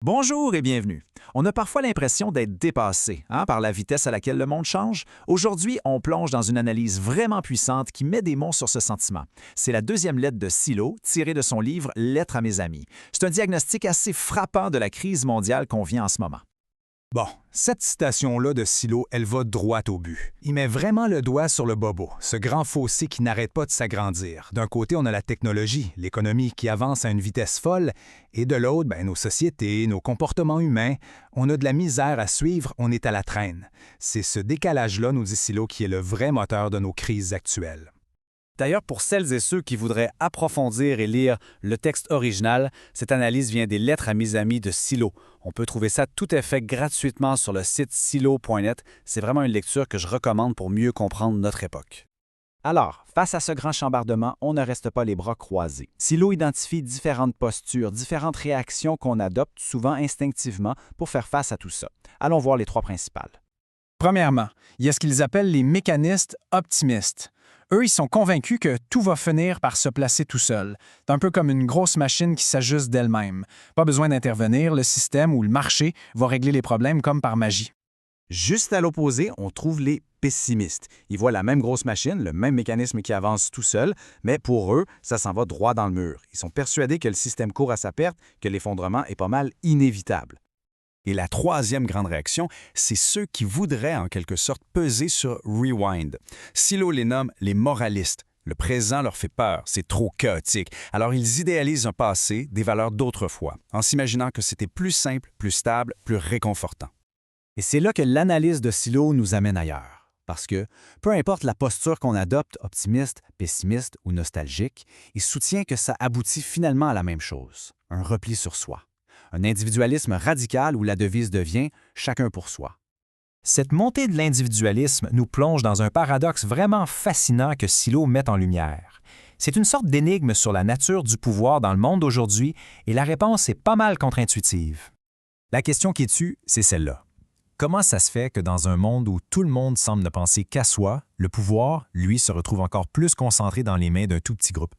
Bonjour et bienvenue. On a parfois l'impression d'être dépassé par la vitesse à laquelle le monde change. Aujourd'hui, on plonge dans une analyse vraiment puissante qui met des mots sur ce sentiment. C'est la deuxième lettre de Silo, tirée de son livre Lettre à mes amis. C'est un diagnostic assez frappant de la crise mondiale qu'on vit en ce moment. Bon, cette citation-là de Silo, elle va droit au but. Il met vraiment le doigt sur le bobo, ce grand fossé qui n'arrête pas de s'agrandir. D'un côté, on a la technologie, l'économie qui avance à une vitesse folle, et de l'autre, nos sociétés, nos comportements humains. On a de la misère à suivre, on est à la traîne. C'est ce décalage-là, nous dit Silo, qui est le vrai moteur de nos crises actuelles. D'ailleurs, pour celles et ceux qui voudraient approfondir et lire le texte original, cette analyse vient des Lettres à mes amis de Silo. On peut trouver ça tout à fait gratuitement sur le site silo.net. C'est vraiment une lecture que je recommande pour mieux comprendre notre époque. Alors, face à ce grand chambardement, on ne reste pas les bras croisés. Silo identifie différentes postures, différentes réactions qu'on adopte souvent instinctivement pour faire face à tout ça. Allons voir les trois principales. Premièrement, il y a ce qu'ils appellent les mécanistes optimistes. Eux, ils sont convaincus que tout va finir par se placer tout seul. C'est un peu comme une grosse machine qui s'ajuste d'elle-même. Pas besoin d'intervenir, le système ou le marché va régler les problèmes comme par magie. Juste à l'opposé, on trouve les pessimistes. Ils voient la même grosse machine, le même mécanisme qui avance tout seul, mais pour eux, ça s'en va droit dans le mur. Ils sont persuadés que le système court à sa perte, que l'effondrement est pas mal inévitable. Et la troisième grande réaction, c'est ceux qui voudraient en quelque sorte peser sur Rewind. Silo les nomme les moralistes. Le présent leur fait peur, c'est trop chaotique. Alors ils idéalisent un passé, des valeurs d'autrefois, en s'imaginant que c'était plus simple, plus stable, plus réconfortant. Et c'est là que l'analyse de Silo nous amène ailleurs. Parce que, peu importe la posture qu'on adopte, optimiste, pessimiste ou nostalgique, il soutient que ça aboutit finalement à la même chose, un repli sur soi. Un individualisme radical où la devise devient « chacun pour soi ». Cette montée de l'individualisme nous plonge dans un paradoxe vraiment fascinant que Silo met en lumière. C'est une sorte d'énigme sur la nature du pouvoir dans le monde d'aujourd'hui et la réponse est pas mal contre-intuitive. La question qui tue, c'est celle-là. Comment ça se fait que dans un monde où tout le monde semble ne penser qu'à soi, le pouvoir, lui, se retrouve encore plus concentré dans les mains d'un tout petit groupe?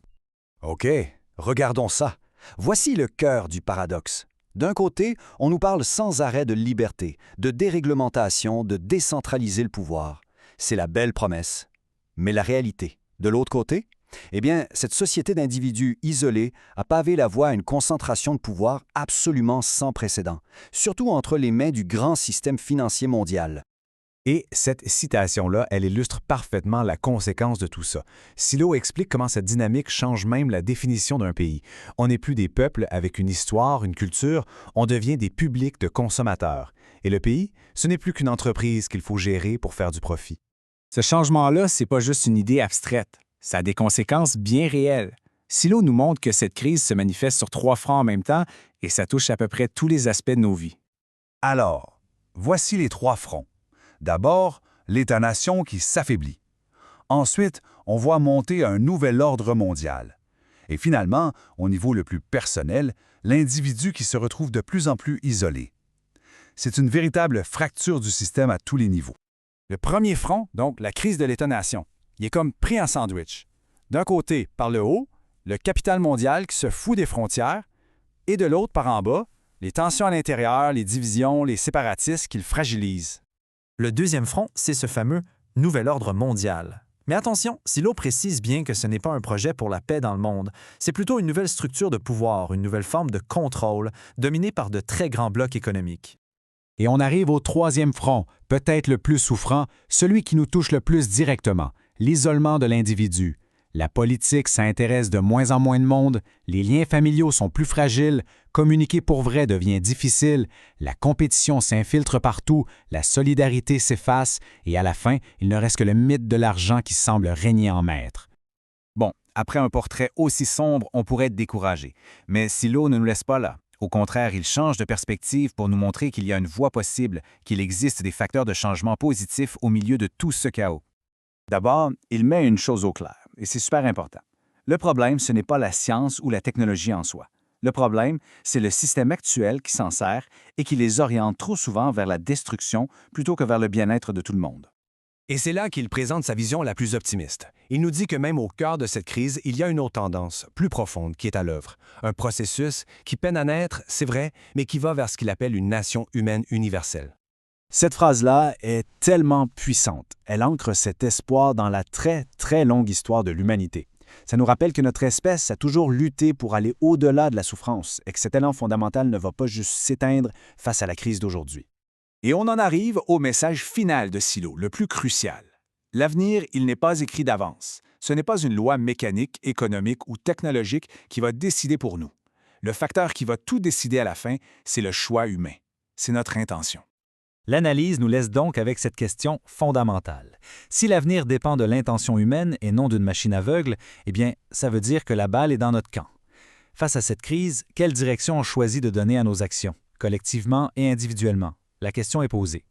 OK, regardons ça. Voici le cœur du paradoxe. D'un côté, on nous parle sans arrêt de liberté, de déréglementation, de décentraliser le pouvoir. C'est la belle promesse. Mais la réalité, de l'autre côté, cette société d'individus isolés a pavé la voie à une concentration de pouvoir absolument sans précédent, surtout entre les mains du grand système financier mondial. Et cette citation-là, elle illustre parfaitement la conséquence de tout ça. Silo explique comment cette dynamique change même la définition d'un pays. On n'est plus des peuples avec une histoire, une culture, on devient des publics de consommateurs. Et le pays, ce n'est plus qu'une entreprise qu'il faut gérer pour faire du profit. Ce changement-là, c'est pas juste une idée abstraite. Ça a des conséquences bien réelles. Silo nous montre que cette crise se manifeste sur 3 fronts en même temps et ça touche à peu près tous les aspects de nos vies. Alors, voici les 3 fronts. D'abord, l'État-nation qui s'affaiblit. Ensuite, on voit monter un nouvel ordre mondial. Et finalement, au niveau le plus personnel, l'individu qui se retrouve de plus en plus isolé. C'est une véritable fracture du système à tous les niveaux. Le premier front, donc la crise de l'État-nation, il est comme pris en sandwich. D'un côté, par le haut, le capital mondial qui se fout des frontières, et de l'autre, par en bas, les tensions à l'intérieur, les divisions, les séparatistes qui le fragilisent. Le deuxième front, c'est ce fameux « nouvel ordre mondial ». Mais attention, Silo précise bien que ce n'est pas un projet pour la paix dans le monde. C'est plutôt une nouvelle structure de pouvoir, une nouvelle forme de contrôle, dominée par de très grands blocs économiques. Et on arrive au troisième front, peut-être le plus souffrant, celui qui nous touche le plus directement, l'isolement de l'individu. La politique s'intéresse de moins en moins de monde, les liens familiaux sont plus fragiles, communiquer pour vrai devient difficile, la compétition s'infiltre partout, la solidarité s'efface et à la fin, il ne reste que le mythe de l'argent qui semble régner en maître. Bon, après un portrait aussi sombre, on pourrait être découragé. Mais Silo ne nous laisse pas là. Au contraire, il change de perspective pour nous montrer qu'il y a une voie possible, qu'il existe des facteurs de changement positifs au milieu de tout ce chaos. D'abord, il met une chose au clair, et c'est super important. Le problème, ce n'est pas la science ou la technologie en soi. Le problème, c'est le système actuel qui s'en sert et qui les oriente trop souvent vers la destruction plutôt que vers le bien-être de tout le monde. Et c'est là qu'il présente sa vision la plus optimiste. Il nous dit que même au cœur de cette crise, il y a une autre tendance, plus profonde, qui est à l'œuvre. Un processus qui peine à naître, c'est vrai, mais qui va vers ce qu'il appelle une nation humaine universelle. Cette phrase-là est tellement puissante. Elle ancre cet espoir dans la très, très longue histoire de l'humanité. Ça nous rappelle que notre espèce a toujours lutté pour aller au-delà de la souffrance et que cet élan fondamental ne va pas juste s'éteindre face à la crise d'aujourd'hui. Et on en arrive au message final de Silo, le plus crucial. L'avenir, il n'est pas écrit d'avance. Ce n'est pas une loi mécanique, économique ou technologique qui va décider pour nous. Le facteur qui va tout décider à la fin, c'est le choix humain. C'est notre intention. L'analyse nous laisse donc avec cette question fondamentale. Si l'avenir dépend de l'intention humaine et non d'une machine aveugle, eh bien, ça veut dire que la balle est dans notre camp. Face à cette crise, quelle direction on choisit de donner à nos actions, collectivement et individuellement? La question est posée.